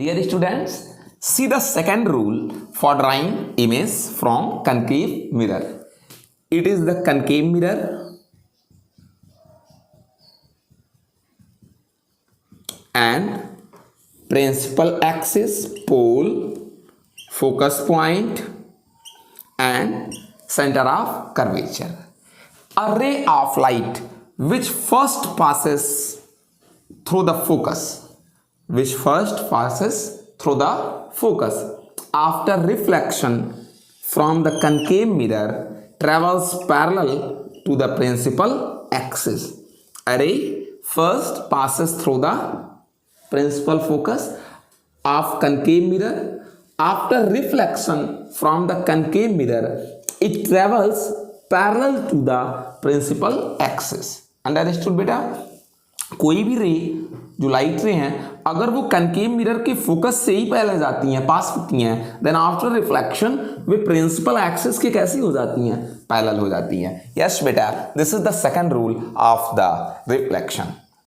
Dear students, see the second rule for drawing image from concave mirror. It is the concave mirror and principal axis, pole, focus point and center of curvature. A ray of light which first passes through the focus, after reflection from the concave mirror travels parallel to the principal axis. A ray first passes through the principal focus of concave mirror. After reflection from the concave mirror, it travels parallel to the principal axis. Understood बेटा? कोई भी रे, जो light रे हैं, अगर वो concave mirror के फोकस से ही पहले जाती हैं, पास होती हैं, देन आफ्टर रिफ्लेक्शन वे प्रिंसिपल एक्सिस के कैसी हो जाती हैं? पैरेलल हो जाती हैं. यस बेटा, this is the second rule of the reflection.